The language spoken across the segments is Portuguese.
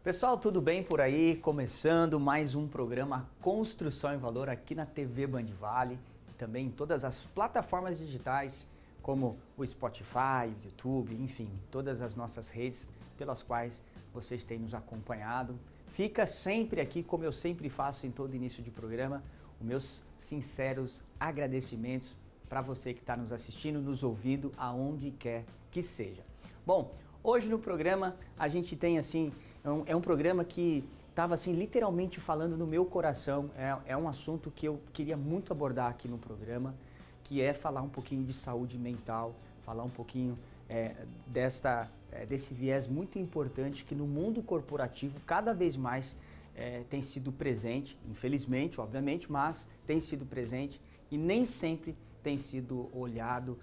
Pessoal, tudo bem por aí? Começando mais um programa Construção em Valor aqui na TV Band Vale e também em todas as plataformas digitais como o Spotify, o YouTube, enfim, todas as nossas redes pelas quais vocês têm nos acompanhado. Fica sempre aqui, como eu sempre faço em todo início de programa, os meus sinceros agradecimentos para você que está nos assistindo, nos ouvindo, aonde quer que seja. Bom, hoje no programa a gente tem assim, é um programa que estava assim literalmente falando no meu coração, é um assunto que eu queria muito abordar aqui no programa, que é falar um pouquinho de saúde mental, falar um pouquinho desse viés muito importante que no mundo corporativo cada vez mais tem sido presente, infelizmente, obviamente, mas tem sido presente e nem sempre tem sido olhado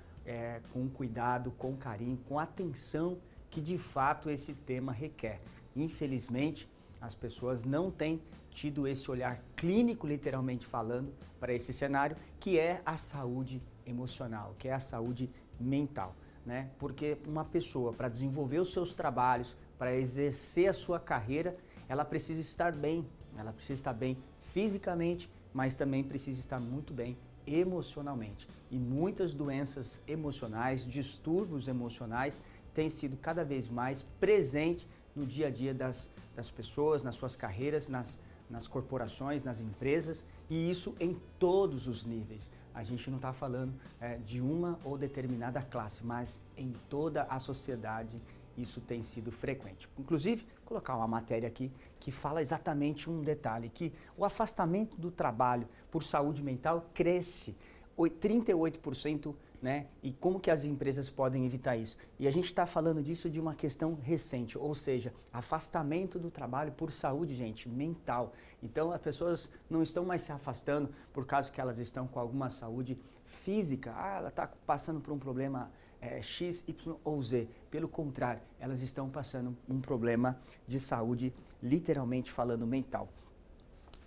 com cuidado, com carinho, com atenção que de fato esse tema requer. Infelizmente, as pessoas não têm tido esse olhar clínico, literalmente falando, para esse cenário, que é a saúde emocional, que é a saúde mental, né? Porque uma pessoa, para desenvolver os seus trabalhos, para exercer a sua carreira, ela precisa estar bem fisicamente, mas também precisa estar muito bem emocionalmente. E muitas doenças emocionais, distúrbios emocionais, têm sido cada vez mais presentes no dia a dia das pessoas, nas suas carreiras, nas corporações, nas empresas, e isso em todos os níveis. A gente não está falando de uma ou determinada classe, mas em toda a sociedade isso tem sido frequente. Inclusive, colocar uma matéria aqui que fala exatamente um detalhe, que o afastamento do trabalho por saúde mental cresce 38%, né? E como que as empresas podem evitar isso? E a gente está falando disso de uma questão recente, ou seja, afastamento do trabalho por saúde, gente, mental. Então as pessoas não estão mais se afastando por causa que elas estão com alguma saúde física, ela está passando por um problema X, Y ou Z. Pelo contrário, elas estão passando um problema de saúde, literalmente falando, mental.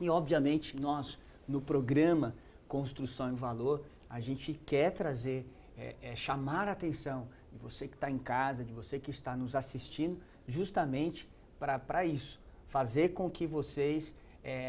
E obviamente nós, no programa Construção em Valor, a gente quer trazer, chamar a atenção de você que está em casa, de você que está nos assistindo, justamente para isso, fazer com que vocês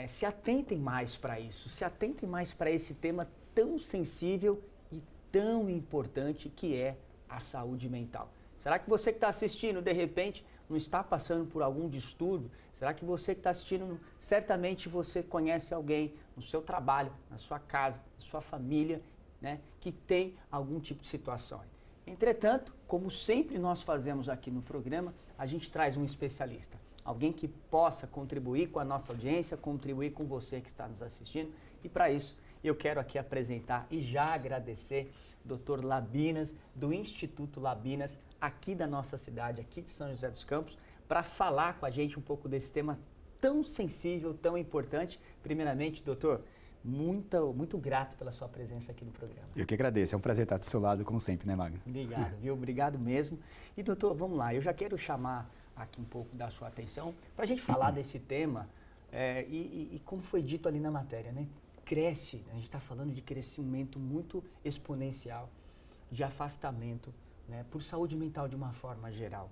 se atentem mais para isso, se atentem mais para esse tema tão sensível e tão importante que é a saúde mental. Será que você que está assistindo, de repente, não está passando por algum distúrbio? Será que você que está assistindo, certamente você conhece alguém no seu trabalho, na sua casa, na sua família, né, que tem algum tipo de situação? Entretanto, como sempre nós fazemos aqui no programa, a gente traz um especialista, alguém que possa contribuir com a nossa audiência, contribuir com você que está nos assistindo, e para isso eu quero aqui apresentar e já agradecer o Dr. Labinas, do Instituto Labinas, aqui da nossa cidade, aqui de São José dos Campos, para falar com a gente um pouco desse tema tão sensível, tão importante. Primeiramente, doutor, muito grato pela sua presença aqui no programa. Eu que agradeço, é um prazer estar do seu lado, como sempre, né, Magno? Obrigado, viu? Obrigado mesmo. E doutor, vamos lá, eu já quero chamar aqui um pouco da sua atenção para a gente falar desse tema e como foi dito ali na matéria, né? Cresce, a gente está falando de crescimento muito exponencial, de afastamento, né, por saúde mental de uma forma geral.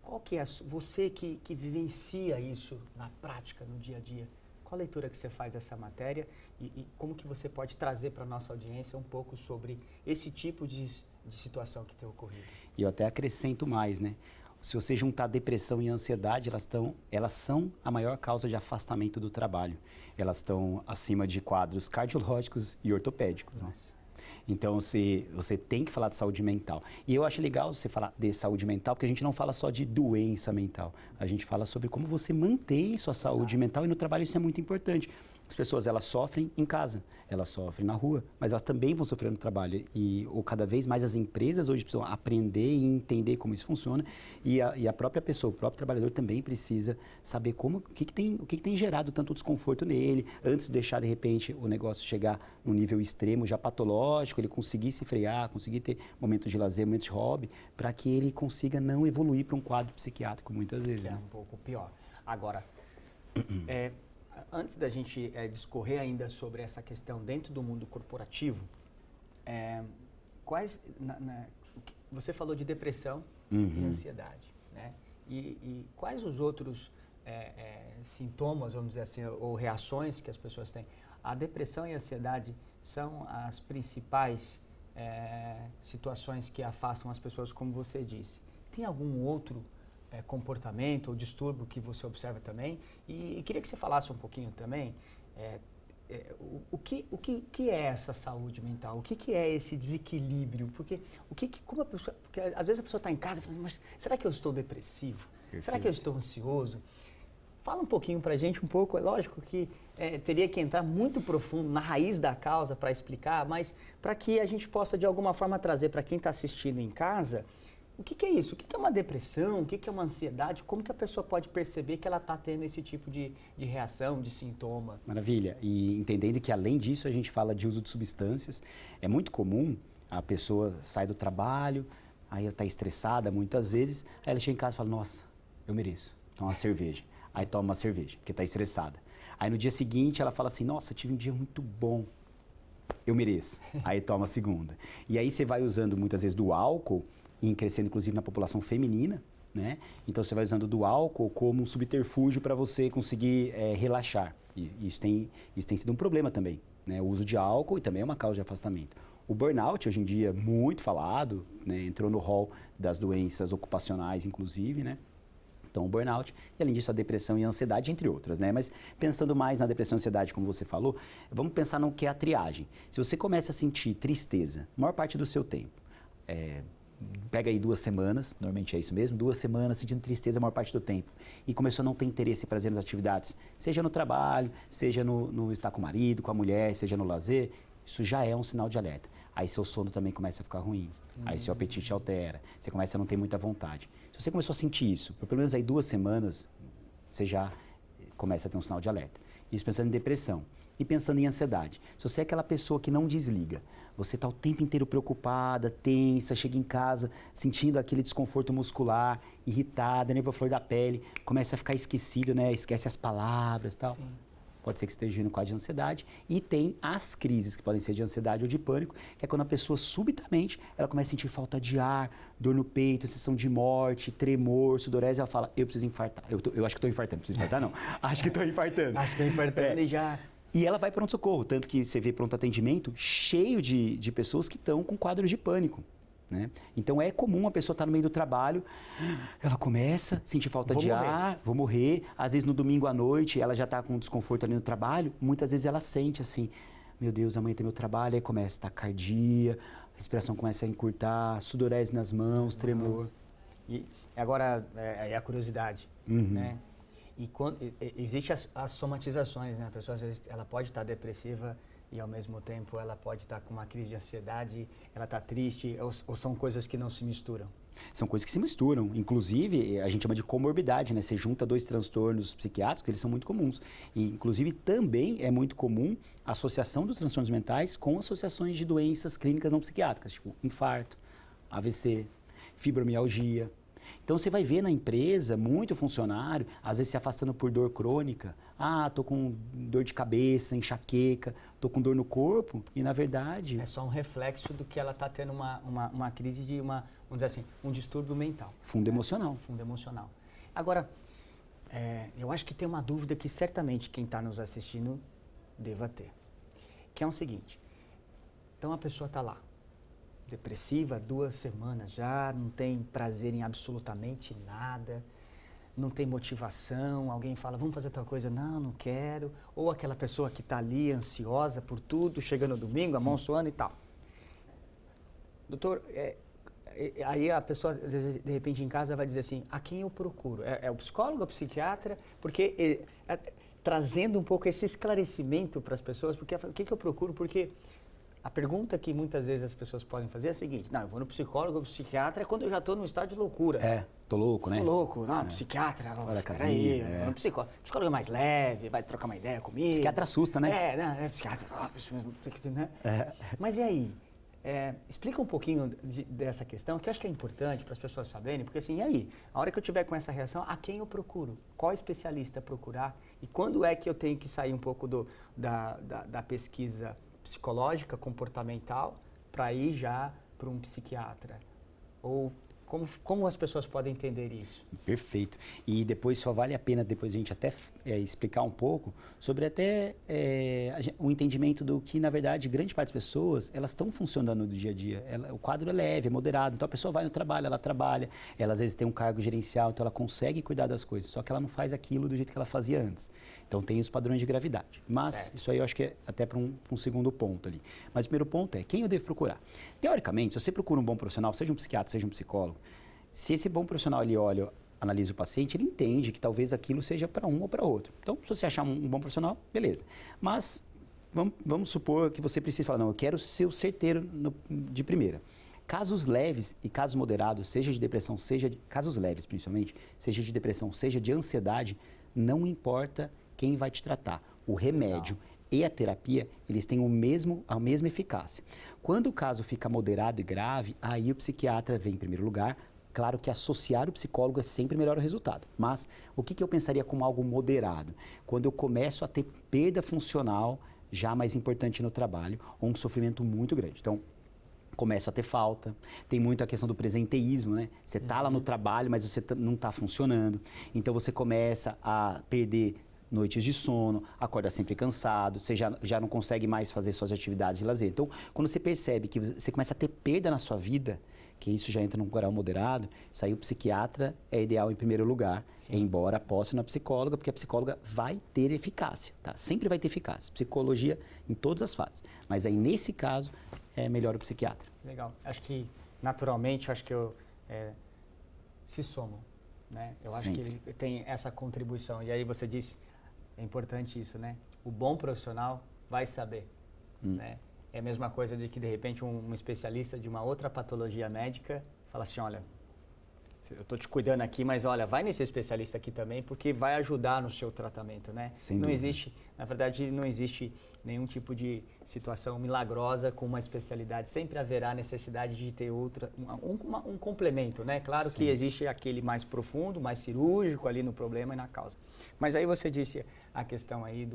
Qual que é, você que vivencia isso na prática, no dia a dia, qual a leitura que você faz dessa matéria e como que você pode trazer para a nossa audiência um pouco sobre esse tipo de situação que tem ocorrido? E eu até acrescento mais, né? Se você juntar depressão e ansiedade, elas são a maior causa de afastamento do trabalho. Elas estão acima de quadros cardiológicos e ortopédicos, né? Então, você tem que falar de saúde mental. E eu acho legal você falar de saúde mental, porque a gente não fala só de doença mental. A gente fala sobre como você mantém sua saúde mental, e no trabalho isso é muito importante. As pessoas, elas sofrem em casa, elas sofrem na rua, mas elas também vão sofrer no trabalho. Ou cada vez mais as empresas hoje precisam aprender e entender como isso funciona. E a própria pessoa, o próprio trabalhador também precisa saber o que tem gerado tanto desconforto nele, antes de deixar, de repente, o negócio chegar num nível extremo, já patológico, ele conseguir se frear, conseguir ter momentos de lazer, momentos de hobby, para que ele consiga não evoluir para um quadro psiquiátrico muitas vezes. É um pouco pior. Agora, antes da gente discorrer ainda sobre essa questão dentro do mundo corporativo, você falou de depressão e ansiedade, né? E quais os outros sintomas, vamos dizer assim, ou reações que as pessoas têm. A depressão e a ansiedade são as principais situações que afastam as pessoas, como você disse. Tem algum outro comportamento ou distúrbio que você observa também? E queria que você falasse um pouquinho também o que é essa saúde mental? O que é esse desequilíbrio? Porque como a pessoa, porque às vezes a pessoa está em casa e fala assim, mas será que eu estou depressivo? Perfeito. Será que eu estou ansioso? Fala um pouquinho pra gente, um pouco, é lógico que teria que entrar muito profundo na raiz da causa para explicar, mas para que a gente possa de alguma forma trazer para quem está assistindo em casa, o que é isso? O que é uma depressão? O que é uma ansiedade? Como que a pessoa pode perceber que ela está tendo esse tipo de reação, de sintoma? Maravilha. E entendendo que além disso a gente fala de uso de substâncias, é muito comum a pessoa sai do trabalho, aí ela está estressada muitas vezes, aí ela chega em casa e fala, nossa, eu mereço tomar uma cerveja. Aí toma uma cerveja, porque está estressada. Aí no dia seguinte ela fala assim, nossa, tive um dia muito bom, eu mereço. Aí toma a segunda. E aí você vai usando muitas vezes do álcool, e crescendo inclusive na população feminina, né? Então você vai usando do álcool como um subterfúgio para você conseguir relaxar. E isso tem sido um problema também, né? O uso de álcool e também é uma causa de afastamento. O burnout, hoje em dia, muito falado, né? Entrou no rol das doenças ocupacionais, inclusive, né? Então, o burnout, e além disso, a depressão e a ansiedade, entre outras, né? Mas pensando mais na depressão e ansiedade, como você falou, vamos pensar no que é a triagem. Se você começa a sentir tristeza, a maior parte do seu tempo, pega aí 2 semanas, normalmente é isso mesmo, 2 semanas sentindo tristeza a maior parte do tempo, e começou a não ter interesse e prazer nas atividades, seja no trabalho, seja no estar com o marido, com a mulher, seja no lazer, isso já é um sinal de alerta. Aí seu sono também começa a ficar ruim, aí seu apetite altera, você começa a não ter muita vontade. Se você começou a sentir isso, por pelo menos aí 2 semanas, você já começa a ter um sinal de alerta. Isso pensando em depressão. E pensando em ansiedade. Se você é aquela pessoa que não desliga, você está o tempo inteiro preocupada, tensa, chega em casa sentindo aquele desconforto muscular, irritada, nervo à flor da pele, começa a ficar esquecido, né? Esquece as palavras e tal. Sim. Pode ser que esteja vivendo um quadro de ansiedade. E tem as crises que podem ser de ansiedade ou de pânico, que é quando a pessoa subitamente ela começa a sentir falta de ar, dor no peito, sensação de morte, tremor, sudorese, ela fala, eu preciso infartar. Eu acho que estou infartando, não preciso infartar não. Acho que estou infartando. Acho que estou infartando e já... E ela vai para pronto-socorro, tanto que você vê pronto atendimento cheio de pessoas que estão com quadros de pânico, né? Então é comum a pessoa estar no meio do trabalho, ela começa a sentir falta de ar, vou morrer. Às vezes no domingo à noite ela já está com desconforto ali no trabalho, muitas vezes ela sente assim, meu Deus, amanhã tem meu trabalho, aí começa a taquicardia, a respiração começa a encurtar, sudorese nas mãos, tremor. E agora é a curiosidade, né? E existem as somatizações, né? A pessoa, às vezes, ela pode estar depressiva e, ao mesmo tempo, ela pode estar com uma crise de ansiedade, ela está triste, ou são coisas que não se misturam? São coisas que se misturam. Inclusive, a gente chama de comorbidade, né? Você junta 2 transtornos psiquiátricos, eles são muito comuns. E, inclusive, também é muito comum a associação dos transtornos mentais com associações de doenças clínicas não psiquiátricas, tipo infarto, AVC, fibromialgia. Então, você vai ver na empresa muito funcionário, às vezes se afastando por dor crônica. Ah, tô com dor de cabeça, enxaqueca, tô com dor no corpo. E, na verdade... É só um reflexo do que ela está tendo uma crise de vamos dizer assim, um distúrbio mental. Fundo emocional. Fundo emocional. Agora, eu acho que tem uma dúvida que certamente quem está nos assistindo deva ter. Que é o seguinte. Então, a pessoa está lá. Depressiva, 2 semanas já, não tem prazer em absolutamente nada, não tem motivação, alguém fala, vamos fazer tal coisa, não quero, ou aquela pessoa que está ali ansiosa por tudo, chegando no domingo, a mão suando e tal. Doutor, aí a pessoa, de repente, em casa vai dizer assim, a quem eu procuro? É o psicólogo, é o psiquiatra? Porque, trazendo um pouco esse esclarecimento para as pessoas, porque o que eu procuro? Porque... A pergunta que muitas vezes as pessoas podem fazer é a seguinte, não, eu vou no psicólogo ou psiquiatra quando eu já estou num estado de loucura. Tô louco, né? Tô louco, não, psiquiatra, peraí, o psicólogo é mais leve, vai trocar uma ideia comigo. Psiquiatra assusta, né? Psiquiatra, né? Mas e aí? Explica um pouquinho dessa questão, que eu acho que é importante para as pessoas saberem, porque assim, e aí? A hora que eu tiver com essa reação, a quem eu procuro? Qual especialista procurar? E quando é que eu tenho que sair um pouco da pesquisa psicológica, comportamental, para ir já para um psiquiatra? Ou Como as pessoas podem entender isso? Perfeito. E depois só vale a pena depois a gente até explicar um pouco sobre até o entendimento do que, na verdade, grande parte das pessoas, elas estão funcionando no dia a dia. O quadro é leve, é moderado, então a pessoa vai no trabalho, ela trabalha, ela às vezes tem um cargo gerencial, então ela consegue cuidar das coisas, só que ela não faz aquilo do jeito que ela fazia antes. Então tem os padrões de gravidade. Mas certo. Isso aí eu acho que é até para um segundo ponto ali. Mas o primeiro ponto é quem eu devo procurar. Teoricamente, se você procura um bom profissional, seja um psiquiatra, seja um psicólogo, se esse bom profissional ele olha, analisa o paciente, ele entende que talvez aquilo seja para um ou para outro. Então, se você achar um bom profissional, beleza. Mas vamos supor que você precisa falar, não, eu quero ser o certeiro de primeira. Casos leves e casos moderados, seja de depressão, casos leves principalmente, seja de depressão, seja de ansiedade, não importa quem vai te tratar. O remédio e a terapia, eles têm a mesma eficácia. Quando o caso fica moderado e grave, aí o psiquiatra vem em primeiro lugar. Claro que associar o psicólogo é sempre melhor o resultado, mas o que eu pensaria como algo moderado? Quando eu começo a ter perda funcional, já mais importante no trabalho, ou um sofrimento muito grande. Então, começo a ter falta, tem muito a questão do presenteísmo, né? Você está lá no trabalho, mas você não está funcionando, então você começa a perder noites de sono, acorda sempre cansado, você já não consegue mais fazer suas atividades de lazer. Então, quando você percebe que você começa a ter perda na sua vida, que isso já entra num grau moderado, isso aí o psiquiatra é ideal em primeiro lugar, embora possa ir na psicóloga, porque a psicóloga vai ter eficácia, tá? Sempre vai ter eficácia. Psicologia em todas as fases. Mas aí, nesse caso, é melhor o psiquiatra. Legal. Acho que, naturalmente, se somam, né? Eu acho que ele tem essa contribuição. E aí você disse, é importante isso, né? O bom profissional vai saber, né? É a mesma coisa de que, de repente, um especialista de uma outra patologia médica fala assim, olha, eu estou te cuidando aqui, mas olha, vai nesse especialista aqui também, porque vai ajudar no seu tratamento, né? Não existe, na verdade, não existe nenhum tipo de situação milagrosa com uma especialidade. Sempre haverá necessidade de ter um complemento, né? Claro que existe aquele mais profundo, mais cirúrgico ali no problema e na causa. Mas aí você disse a questão aí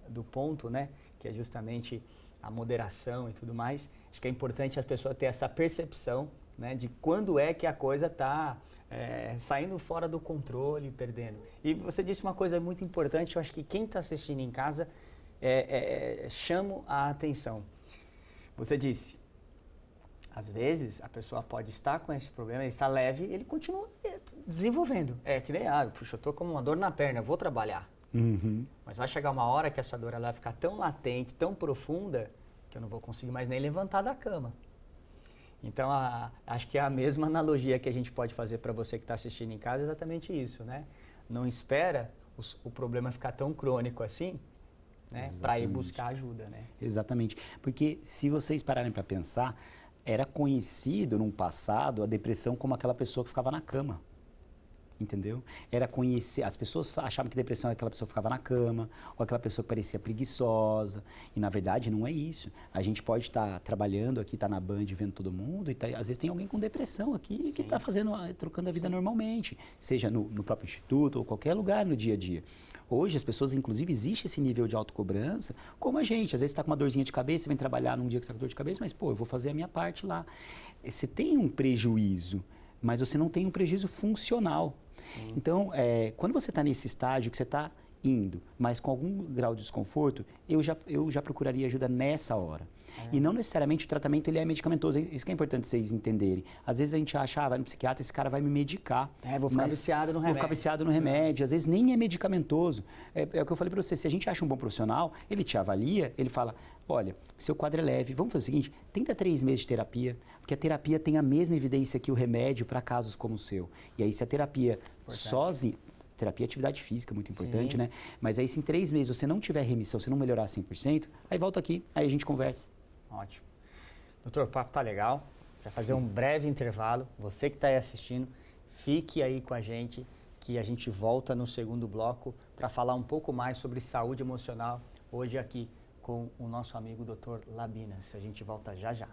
do ponto, né? Que é justamente a moderação e tudo mais. Acho que é importante as pessoas ter essa percepção, né, de quando é que a coisa está saindo fora do controle, perdendo. E você disse uma coisa muito importante, eu acho que quem está assistindo em casa chama a atenção. Você disse, às vezes a pessoa pode estar com esse problema, ele está leve, ele continua desenvolvendo. É que nem, puxa, eu estou com uma dor na perna, eu vou trabalhar. Uhum. Mas vai chegar uma hora que essa dor ela vai ficar tão latente, tão profunda, que eu não vou conseguir mais nem levantar da cama. Então, acho que é a mesma analogia que a gente pode fazer para você que está assistindo em casa, é exatamente isso, né? Não espera o problema ficar tão crônico assim, né? Para ir buscar ajuda, né? Exatamente. Porque se vocês pararem para pensar, era conhecido no passado a depressão como aquela pessoa que ficava na cama. Entendeu? Era conhecer, as pessoas achavam que depressão é aquela pessoa que ficava na cama, ou aquela pessoa que parecia preguiçosa, e na verdade não é isso. A gente pode estar trabalhando aqui, estar na Band vendo todo mundo, e às vezes tem alguém com depressão aqui que está trocando a vida normalmente, seja no próprio instituto ou qualquer lugar no dia a dia. Hoje as pessoas, inclusive, existe esse nível de autocobrança, como a gente, às vezes está com uma dorzinha de cabeça, vem trabalhar num dia que está com dor de cabeça, mas pô, eu vou fazer a minha parte lá. Você tem um prejuízo, mas você não tem um prejuízo funcional. Então, quando você está nesse estágio que você está indo, mas com algum grau de desconforto, eu já procuraria ajuda nessa hora. E não necessariamente o tratamento ele é medicamentoso. Isso que é importante vocês entenderem. Às vezes a gente acha, vai no psiquiatra, esse cara vai me medicar. Vou ficar viciado no remédio. Vou ficar viciado no remédio. Às vezes nem é medicamentoso. É o que eu falei para você, se a gente acha um bom profissional, ele te avalia, ele fala, olha, seu quadro é leve, vamos fazer o seguinte, tenta 3 meses de terapia, porque a terapia tem a mesma evidência que o remédio para casos como o seu. E aí se a terapia sozinha, terapia e atividade física, muito importante, né? Mas aí se em 3 meses você não tiver remissão, você não melhorar 100%, aí volta aqui, aí a gente conversa. Ótimo. Doutor, o papo tá legal, vai fazer um breve intervalo, você que está aí assistindo, fique aí com a gente, que a gente volta no segundo bloco para falar um pouco mais sobre saúde emocional, hoje aqui com o nosso amigo Dr. Labinas. A gente volta já já.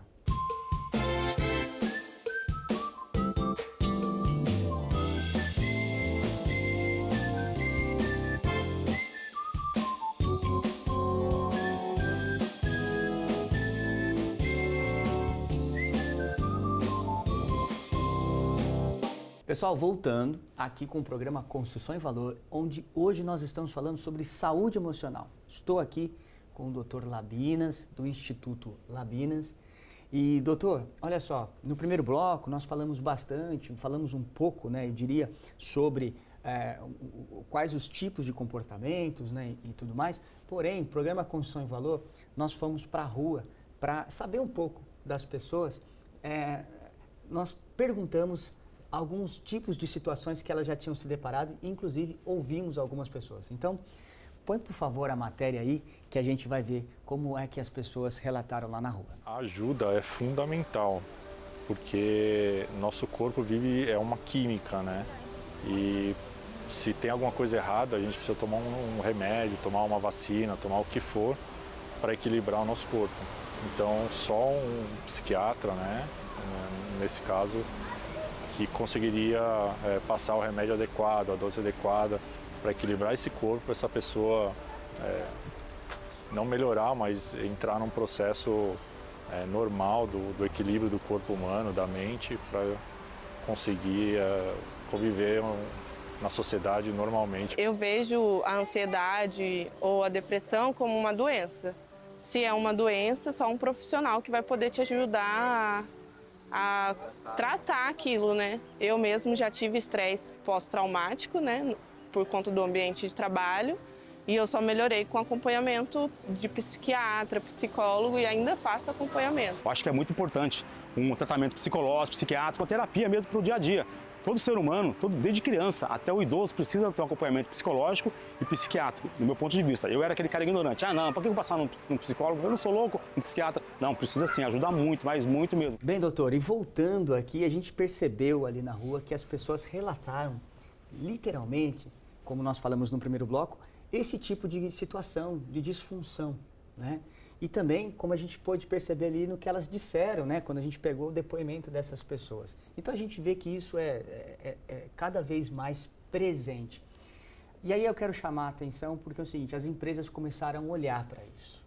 Pessoal, voltando aqui com o programa Construção e Valor, onde hoje nós estamos falando sobre saúde emocional. Estou aqui com o Dr. Labinas, do Instituto Labinas. E, doutor, olha só, no primeiro bloco nós falamos bastante, falamos um pouco, né, eu diria, sobre quais os tipos de comportamentos, né, e tudo mais. Porém, no programa Construção e Valor, nós fomos para a rua para saber um pouco das pessoas. Nós perguntamos alguns tipos de situações que elas já tinham se deparado, inclusive ouvimos algumas pessoas. Então, põe por favor a matéria aí, que a gente vai ver como é que as pessoas relataram lá na rua. A ajuda é fundamental, porque nosso corpo é uma química, né? E se tem alguma coisa errada, a gente precisa tomar um remédio, tomar uma vacina, tomar o que for para equilibrar o nosso corpo. Então, só um psiquiatra, né, nesse caso, que conseguiria passar o remédio adequado, a dose adequada, para equilibrar esse corpo, essa pessoa não melhorar, mas entrar num processo normal do equilíbrio do corpo humano, da mente, para conseguir conviver na sociedade normalmente. Eu vejo a ansiedade ou a depressão como uma doença. Se é uma doença, só um profissional que vai poder te ajudar a tratar aquilo, né? Eu mesmo já tive estresse pós-traumático, né, por conta do ambiente de trabalho, e eu só melhorei com acompanhamento de psiquiatra, psicólogo, e ainda faço acompanhamento. Eu acho que é muito importante um tratamento psicológico, psiquiátrico, uma terapia mesmo para o dia a dia. Todo ser humano, desde criança até o idoso, precisa ter um acompanhamento psicológico e psiquiátrico, do meu ponto de vista. Eu era aquele cara ignorante. Não, por que eu vou passar num psicólogo? Eu não sou louco, um psiquiatra. Não, precisa sim, ajudar muito, mas muito mesmo. Bem, doutor, e voltando aqui, a gente percebeu ali na rua que as pessoas relataram, literalmente, como nós falamos no primeiro bloco, esse tipo de situação, de disfunção, né? E também, como a gente pôde perceber ali no que elas disseram, né, quando a gente pegou o depoimento dessas pessoas. Então a gente vê que isso é cada vez mais presente. E aí eu quero chamar a atenção porque é o seguinte, as empresas começaram a olhar para isso.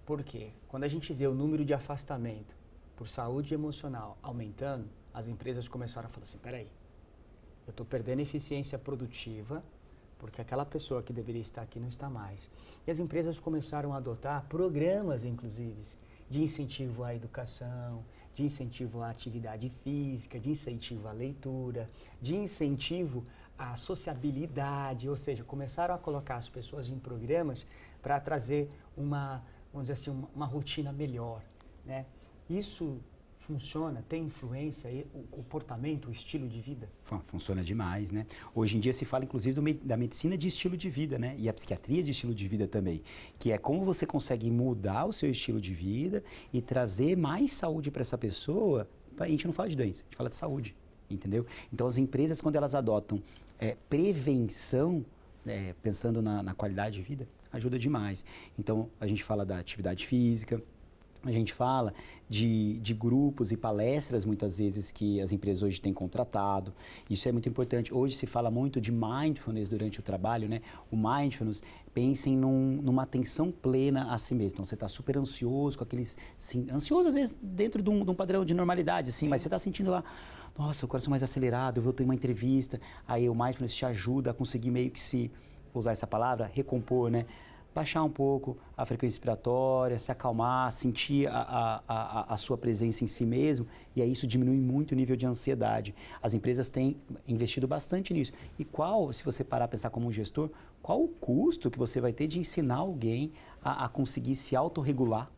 Por quê? Quando a gente vê o número de afastamento por saúde emocional aumentando, as empresas começaram a falar assim, peraí, eu estou perdendo eficiência produtiva, porque aquela pessoa que deveria estar aqui não está mais. E as empresas começaram a adotar programas, inclusive, de incentivo à educação, de incentivo à atividade física, de incentivo à leitura, de incentivo à sociabilidade, ou seja, começaram a colocar as pessoas em programas para trazer uma, vamos dizer assim, uma rotina melhor, né? Isso funciona, tem influência, o comportamento, o estilo de vida? Funciona demais, né? Hoje em dia se fala, inclusive, da medicina de estilo de vida, né? E a psiquiatria de estilo de vida também, que é como você consegue mudar o seu estilo de vida e trazer mais saúde para essa pessoa. A gente não fala de doença, a gente fala de saúde, entendeu? Então, as empresas, quando elas adotam prevenção, pensando na qualidade de vida, ajuda demais. Então, a gente fala da atividade física, a gente fala de grupos e palestras, muitas vezes, que as empresas hoje têm contratado. Isso é muito importante. Hoje se fala muito de mindfulness durante o trabalho, né? O mindfulness, pensem numa atenção plena a si mesmo. Então, você está super ansioso, com aqueles... Sim, ansioso, às vezes, dentro de um padrão de normalidade, assim, mas você está sentindo lá, nossa, o coração mais acelerado, eu vou ter uma entrevista. Aí o mindfulness te ajuda a conseguir meio que vou usar essa palavra, recompor, né? Baixar um pouco a frequência respiratória, se acalmar, sentir a sua presença em si mesmo, e aí isso diminui muito o nível de ansiedade. As empresas têm investido bastante nisso. E se você parar a pensar como um gestor, qual o custo que você vai ter de ensinar alguém a conseguir se autorregular?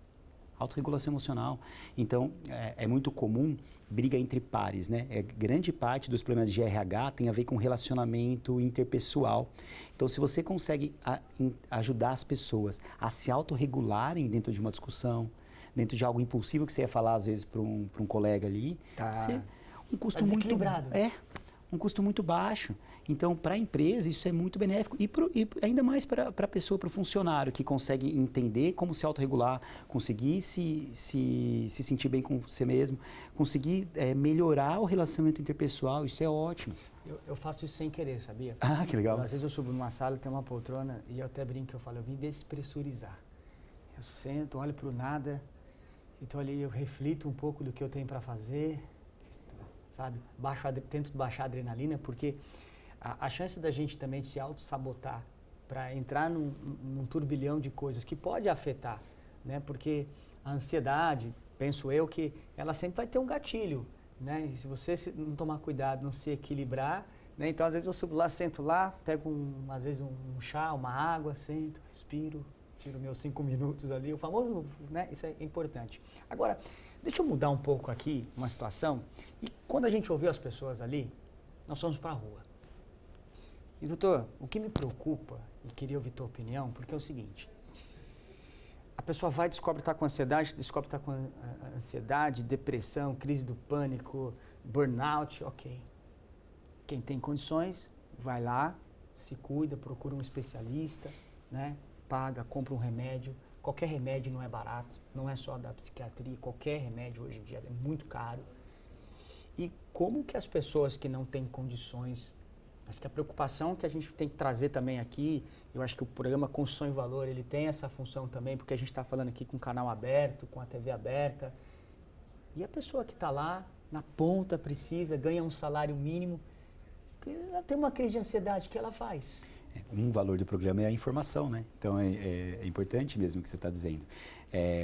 Autorregulação emocional. Então, é muito comum briga entre pares, né? Grande parte dos problemas de RH tem a ver com relacionamento interpessoal. Então, se você consegue ajudar as pessoas a se autorregularem dentro de uma discussão, dentro de algo impulsivo que você ia falar, às vezes, para um colega ali, um custo muito equilibrado. Um custo muito baixo. Então, para a empresa, isso é muito benéfico e ainda mais para a pessoa, para o funcionário, que consegue entender como se autorregular, conseguir se sentir bem com você mesmo, conseguir melhorar o relacionamento interpessoal, isso é ótimo. Eu faço isso sem querer, sabia? Ah, que legal. Às vezes eu subo numa sala, tem uma poltrona, e eu até brinco, eu falo, eu vim despressurizar. Eu sento, olho para o nada, então ali eu reflito um pouco do que eu tenho para fazer, sabe? Tento baixar a adrenalina, porque a chance da gente também se auto-sabotar para entrar num turbilhão de coisas que pode afetar, né? Porque a ansiedade, penso eu, que ela sempre vai ter um gatilho, né? E se você não tomar cuidado, não se equilibrar, né? Então às vezes eu subo lá, sento lá, pego às vezes um chá, uma água, sento, respiro, tiro meus 5 minutos ali, o famoso, né? Isso é importante. Agora, deixa eu mudar um pouco aqui uma situação. E quando a gente ouviu as pessoas ali, nós fomos para a rua. E doutor, o que me preocupa, e queria ouvir tua opinião, porque é o seguinte, a pessoa vai, descobre que está com ansiedade, descobre que está com ansiedade, depressão, crise do pânico, burnout, ok. Quem tem condições, vai lá, se cuida, procura um especialista, né? Paga, compra um remédio. Qualquer remédio não é barato, não é só da psiquiatria, qualquer remédio hoje em dia é muito caro. E como que as pessoas que não têm condições, acho que a preocupação que a gente tem que trazer também aqui, eu acho que o programa Construção e Valor, ele tem essa função também, porque a gente está falando aqui com o canal aberto, com a TV aberta, e a pessoa que está lá, na ponta, precisa, ganha um salário mínimo, ela tem uma crise de ansiedade, o que ela faz? Um valor do programa é a informação, né? Então é importante mesmo o que você está dizendo.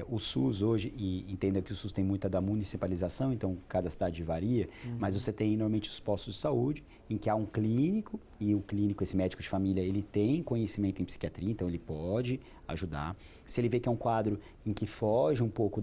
O SUS hoje, e entenda que o SUS tem muita da municipalização, então cada cidade varia, mas você tem normalmente os postos de saúde, em que há um clínico, e o clínico, esse médico de família, ele tem conhecimento em psiquiatria, então ele pode ajudar. Se ele vê que é um quadro em que foge um pouco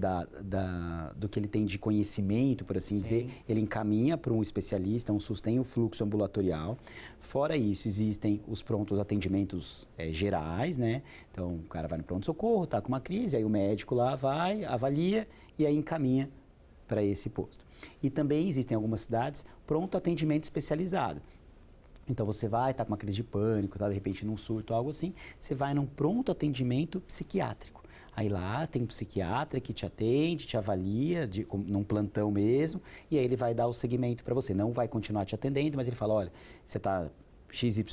do que ele tem de conhecimento, por assim dizer, ele encaminha para um especialista, um SUS tem o fluxo ambulatorial. Fora isso, existem os prontos atendimentos gerais, né? Então, o cara vai no pronto-socorro, está com uma crise, aí o médico lá vai, avalia e aí encaminha para esse posto. E também existem algumas cidades pronto atendimento especializado. Então, você vai, está com uma crise de pânico, está de repente num surto, algo assim, você vai num pronto atendimento psiquiátrico. Aí lá tem um psiquiatra que te atende, te avalia, num plantão mesmo, e aí ele vai dar o segmento para você. Não vai continuar te atendendo, mas ele fala, olha, você está XYZ,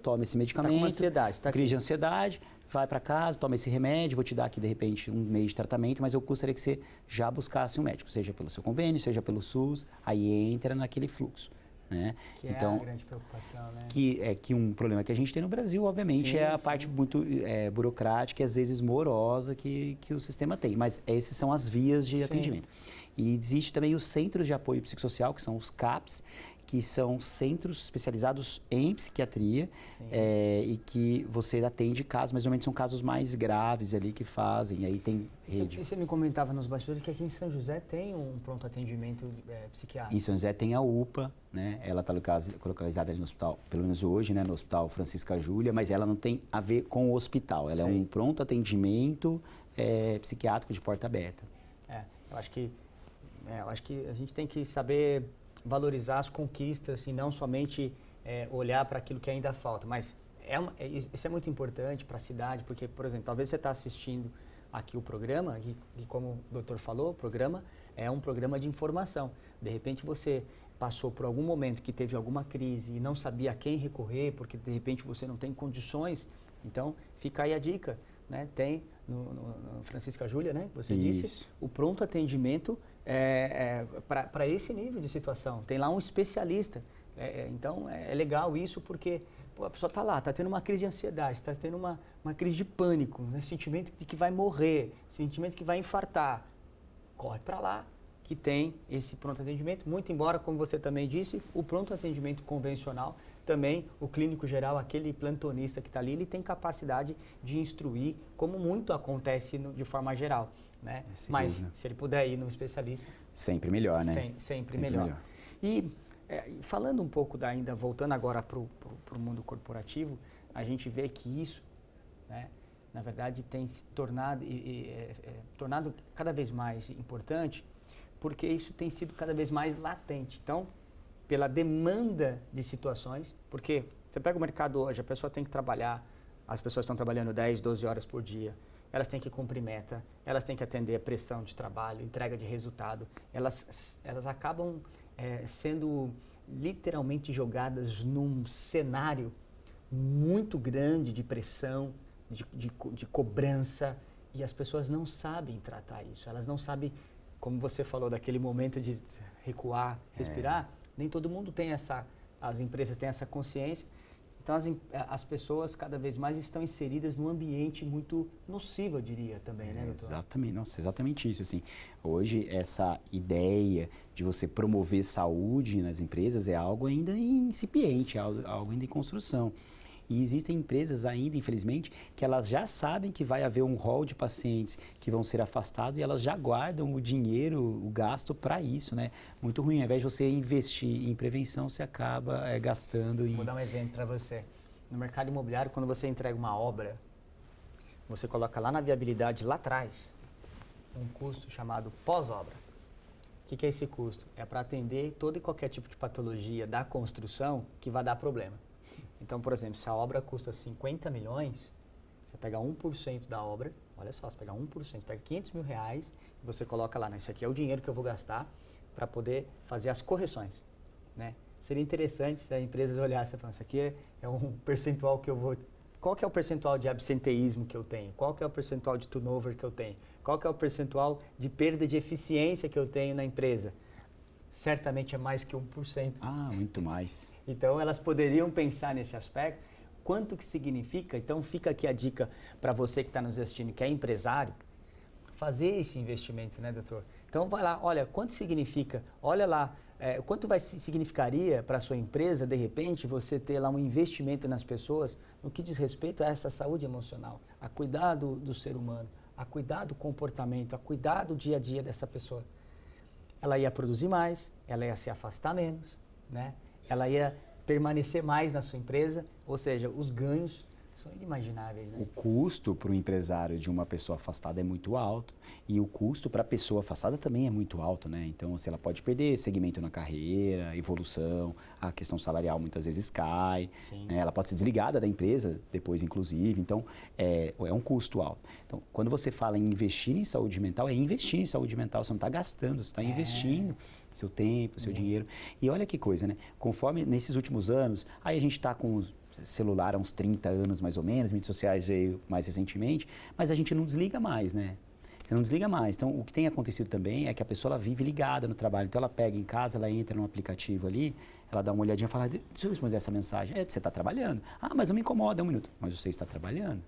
toma esse medicamento. Tá com ansiedade, tá crise de ansiedade, vai para casa, toma esse remédio, vou te dar aqui de repente um mês de tratamento, mas eu gostaria que você já buscasse um médico, seja pelo seu convênio, seja pelo SUS, aí entra naquele fluxo. Né? Que então, é a grande preocupação, né? Que um problema que a gente tem no Brasil, obviamente, é a parte muito burocrática e às vezes morosa que o sistema tem. Mas essas são as vias de atendimento. E existe também os Centros de Apoio Psicossocial, que são os CAPs, que são centros especializados em psiquiatria e que você atende casos, mas normalmente são casos mais graves ali que fazem, aí tem rede. E você me comentava nos bastidores que aqui em São José tem um pronto atendimento psiquiátrico. Em São José tem a UPA, né? Ela está localizada ali no hospital, pelo menos hoje, né? No Hospital Francisca Júlia, mas ela não tem a ver com o hospital, ela é um pronto atendimento psiquiátrico de porta aberta. Eu acho que a gente tem que saber valorizar as conquistas e não somente olhar para aquilo que ainda falta. Mas isso é muito importante para a cidade, porque, por exemplo, talvez você está assistindo aqui o programa, e como o doutor falou, o programa é um programa de informação. De repente você passou por algum momento que teve alguma crise e não sabia a quem recorrer, porque de repente você não tem condições, então fica aí a dica. Né? Tem no Francisca Júlia, né? Você disse, o pronto atendimento para esse nível de situação. Tem lá um especialista. Então, é legal isso porque a pessoa está lá, está tendo uma crise de ansiedade, está tendo uma crise de pânico, né? Sentimento de que vai morrer, sentimento que vai infartar. Corre para lá, que tem esse pronto atendimento. Muito embora, como você também disse, o pronto atendimento convencional, também o clínico geral, aquele plantonista que está ali, ele tem capacidade de instruir, como muito acontece de forma geral, né? Mas se ele puder ir no especialista... Sempre melhor, né? Sempre melhor. E falando um pouco ainda, voltando agora para o mundo corporativo, a gente vê que isso, né, na verdade, tem se tornado cada vez mais importante, porque isso tem sido cada vez mais latente. Então, pela demanda de situações, porque você pega o mercado hoje, a pessoa tem que trabalhar, as pessoas estão trabalhando 10, 12 horas por dia, elas têm que cumprir meta, elas têm que atender a pressão de trabalho, entrega de resultado, elas acabam sendo literalmente jogadas num cenário muito grande de pressão, de cobrança, e as pessoas não sabem tratar isso, elas não sabem como você falou, daquele momento de recuar, respirar, nem todo mundo tem as empresas têm essa consciência. Então, as pessoas cada vez mais estão inseridas num ambiente muito nocivo, eu diria também, né, doutor? Exatamente, nossa, exatamente isso. Assim, hoje, essa ideia de você promover saúde nas empresas é algo ainda incipiente, algo ainda em construção. E existem empresas ainda, infelizmente, que elas já sabem que vai haver um rol de pacientes que vão ser afastados e elas já guardam o dinheiro, o gasto para isso, né? Muito ruim. Ao invés de você investir em prevenção, você acaba gastando em... Vou dar um exemplo para você. No mercado imobiliário, quando você entrega uma obra, você coloca lá na viabilidade, lá atrás, um custo chamado pós-obra. O que é esse custo? É para atender todo e qualquer tipo de patologia da construção que vai dar problema. Então, por exemplo, se a obra custa 50 milhões, você pega 1% da obra, olha só, você pega 1%, você pega 500 mil reais e você coloca lá, né, isso aqui é o dinheiro que eu vou gastar para poder fazer as correções, né? Seria interessante se as empresas olhassem e falassem, isso aqui é um percentual que eu vou... Qual que é o percentual de absenteísmo que eu tenho? Qual que é o percentual de turnover que eu tenho? Qual que é o percentual de perda de eficiência que eu tenho na empresa? Certamente é mais que 1%. Ah, muito mais. Então, elas poderiam pensar nesse aspecto. Quanto que significa? Então, fica aqui a dica para você que está nos assistindo, que é empresário, fazer esse investimento, né, doutor? Então, vai lá, olha, quanto significa? Olha lá, quanto significaria para a sua empresa, de repente, você ter lá um investimento nas pessoas no que diz respeito a essa saúde emocional, a cuidar do ser humano, a cuidar do comportamento, a cuidar do dia a dia dessa pessoa. Ela ia produzir mais, ela ia se afastar menos, né? Ela ia permanecer mais na sua empresa, ou seja, os ganhos são inimagináveis, né? O custo para o empresário de uma pessoa afastada é muito alto e o custo para a pessoa afastada também é muito alto, né? Então, assim, ela pode perder segmento na carreira, evolução, a questão salarial muitas vezes cai, né? Ela pode ser desligada da empresa depois, inclusive. Então, é um custo alto. Então, quando você fala em investir em saúde mental, é investir em saúde mental. Você não está gastando, você está investindo seu tempo, seu dinheiro. E olha que coisa, né? Conforme nesses últimos anos, aí a gente está com celular há uns 30 anos mais ou menos, mídias sociais veio mais recentemente, mas a gente não desliga mais, né? Você não desliga mais. Então, o que tem acontecido também é que a pessoa ela vive ligada no trabalho. Então, ela pega em casa, ela entra num aplicativo ali, ela dá uma olhadinha e fala, deixa eu responder essa mensagem. Você está trabalhando. Ah, mas não me incomoda, 1 minuto. Mas você está trabalhando.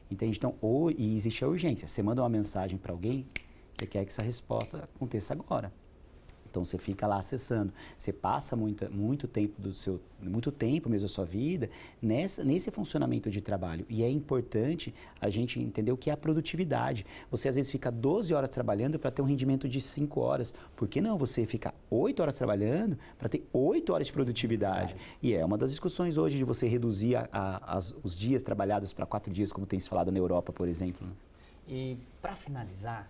Entende? Então, e existe a urgência. Você manda uma mensagem para alguém, você quer que essa resposta aconteça agora. Então, você fica lá acessando. Você passa muito tempo mesmo da sua vida nesse funcionamento de trabalho. E é importante a gente entender o que é a produtividade. Você, às vezes, fica 12 horas trabalhando para ter um rendimento de 5 horas. Por que não você ficar 8 horas trabalhando para ter 8 horas de produtividade? E é uma das discussões hoje de você reduzir os dias trabalhados para 4 dias, como tem se falado na Europa, por exemplo. E, para finalizar,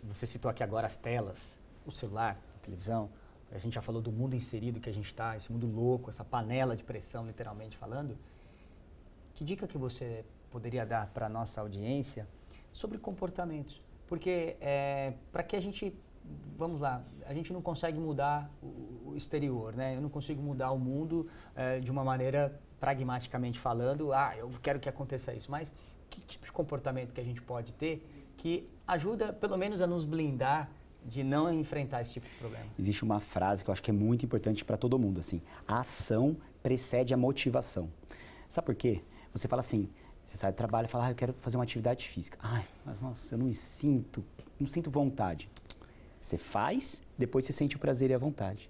você citou aqui agora as telas, o celular, a televisão, a gente já falou do mundo inserido que a gente está, esse mundo louco, essa panela de pressão, literalmente falando. Que dica que você poderia dar para a nossa audiência sobre comportamentos? Porque para que a gente, vamos lá, a gente não consegue mudar o exterior, né? Eu não consigo mudar o mundo de uma maneira pragmaticamente falando, eu quero que aconteça isso, mas que tipo de comportamento que a gente pode ter que ajuda pelo menos a nos blindar de não enfrentar esse tipo de problema? Existe uma frase que eu acho que é muito importante para todo mundo, assim, a ação precede a motivação. Sabe por quê? Você fala assim, você sai do trabalho e fala, eu quero fazer uma atividade física. Mas nossa, eu não sinto vontade. Você faz, depois você sente o prazer e a vontade.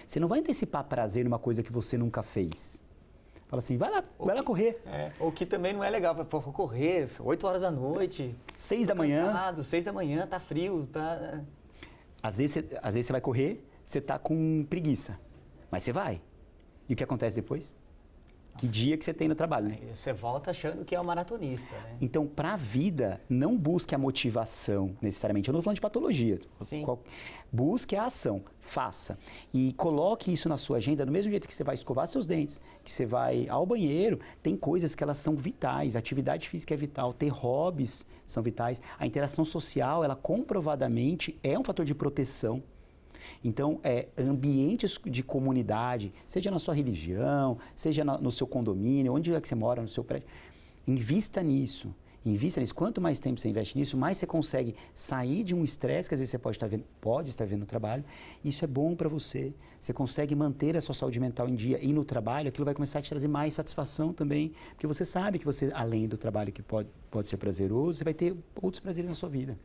Você não vai antecipar prazer numa coisa que você nunca fez. Fala assim, vai lá correr. O que também não é legal, vou correr, 8 horas da noite. 6 da manhã. Cansado, 6 da manhã, tá frio, tá... Às vezes você vai correr, você tá com preguiça, mas você vai. E o que acontece depois? Que dia que você tem no trabalho, né? Você volta achando que é um maratonista, né? Então, para a vida, não busque a motivação necessariamente. Eu não estou falando de patologia. Sim. Busque a ação, faça. E coloque isso na sua agenda, do mesmo jeito que você vai escovar seus dentes, que você vai ao banheiro, tem coisas que elas são vitais. A atividade física é vital, ter hobbies são vitais. A interação social, ela comprovadamente é um fator de proteção. Então, ambientes de comunidade, seja na sua religião, seja no seu condomínio, onde é que você mora, no seu prédio, invista nisso. Invista nisso. Quanto mais tempo você investe nisso, mais você consegue sair de um estresse que às vezes você pode estar vendo no trabalho. Isso é bom para você. Você consegue manter a sua saúde mental em dia e no trabalho, aquilo vai começar a te trazer mais satisfação também, porque você sabe que você, além do trabalho que pode ser prazeroso, você vai ter outros prazeres na sua vida.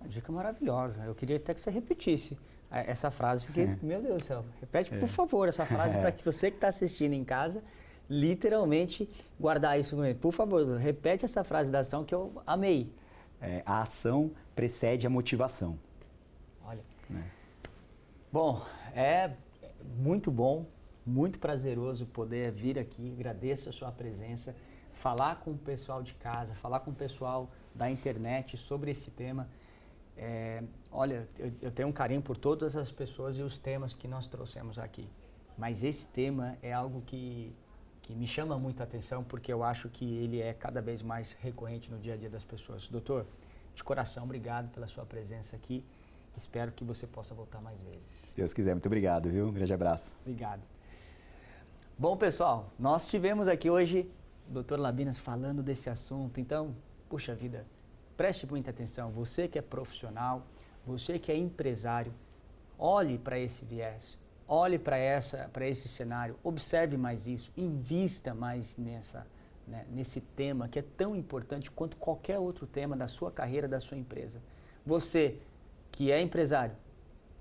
Uma dica maravilhosa. Eu queria até que você repetisse essa frase, porque, meu Deus do céu, repete, por favor, essa frase para que você que está assistindo em casa, literalmente guardar isso comigo. Por favor, repete essa frase da ação que eu amei. A ação precede a motivação. Olha. Bom, é muito bom, muito prazeroso poder vir aqui. Agradeço a sua presença, falar com o pessoal de casa, falar com o pessoal da internet sobre esse tema. Olha, eu tenho um carinho por todas as pessoas e os temas que nós trouxemos aqui. Mas esse tema é algo que me chama muito a atenção, porque eu acho que ele é cada vez mais recorrente no dia a dia das pessoas. Doutor, de coração, obrigado pela sua presença aqui. Espero que você possa voltar mais vezes. Se Deus quiser, muito obrigado, viu? Um grande abraço. Obrigado. Bom, pessoal, nós tivemos aqui hoje o Dr. Labinas falando desse assunto. Então, puxa vida, preste muita atenção. Você que é profissional, você que é empresário, olhe para esse viés. Olhe para esse cenário, observe mais isso, invista mais nesse tema que é tão importante quanto qualquer outro tema da sua carreira, da sua empresa. Você que é empresário,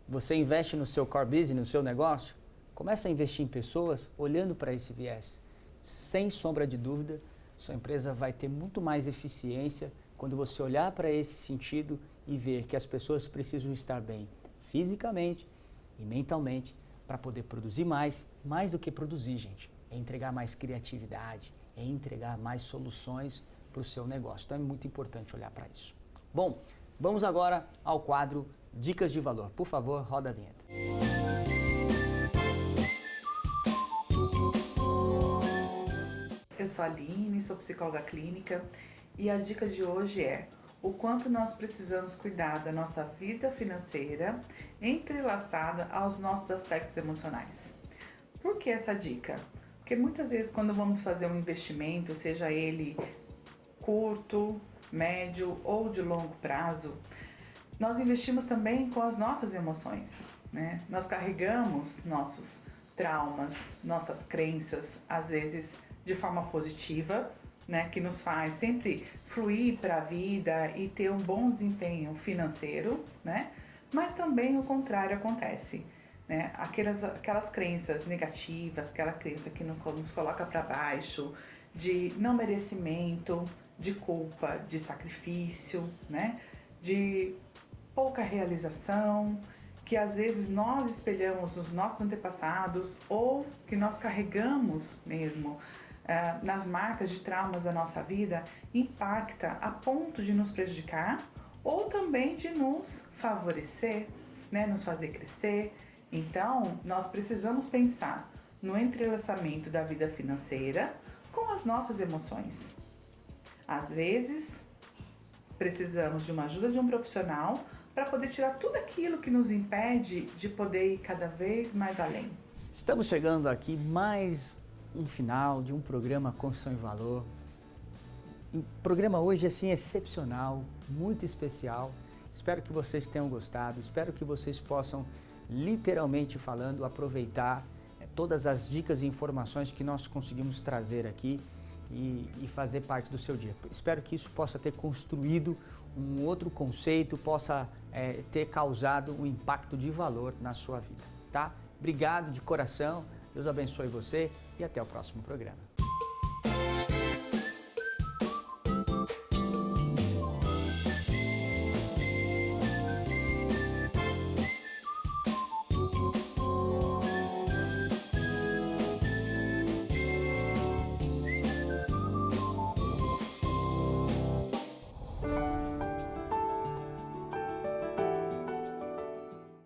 você investe no seu core business, no seu negócio, comece a investir em pessoas olhando para esse viés. Sem sombra de dúvida, sua empresa vai ter muito mais eficiência quando você olhar para esse sentido e ver que as pessoas precisam estar bem fisicamente e mentalmente, para poder produzir mais do que produzir, gente. É entregar mais criatividade, é entregar mais soluções para o seu negócio. Então é muito importante olhar para isso. Bom, vamos agora ao quadro Dicas de Valor. Por favor, roda a vinheta. Eu sou a Aline, sou psicóloga clínica e a dica de hoje é o quanto nós precisamos cuidar da nossa vida financeira entrelaçada aos nossos aspectos emocionais. Por que essa dica? Porque muitas vezes quando vamos fazer um investimento, seja ele curto, médio ou de longo prazo, nós investimos também com as nossas emoções, né? Nós carregamos nossos traumas, nossas crenças, às vezes de forma positiva, né, que nos faz sempre fluir para a vida e ter um bom desempenho financeiro, né? Mas também o contrário acontece, né? Aquelas crenças negativas, aquela crença que nos coloca para baixo, de não merecimento, de culpa, de sacrifício, né? De pouca realização, que às vezes nós espelhamos nos nossos antepassados ou que nós carregamos mesmo nas marcas de traumas da nossa vida, impacta a ponto de nos prejudicar ou também de nos favorecer, né, nos fazer crescer. Então, nós precisamos pensar no entrelaçamento da vida financeira com as nossas emoções. Às vezes, precisamos de uma ajuda de um profissional para poder tirar tudo aquilo que nos impede de poder ir cada vez mais além. Estamos chegando aqui mais um final de um programa Construção e Valor. Um programa hoje assim excepcional, muito especial. Espero que vocês tenham gostado, espero que vocês possam, literalmente falando, aproveitar todas as dicas e informações que nós conseguimos trazer aqui e fazer parte do seu dia. Espero que isso possa ter construído um outro conceito, possa ter causado um impacto de valor na sua vida, tá? Obrigado de coração, Deus abençoe você e até o próximo programa.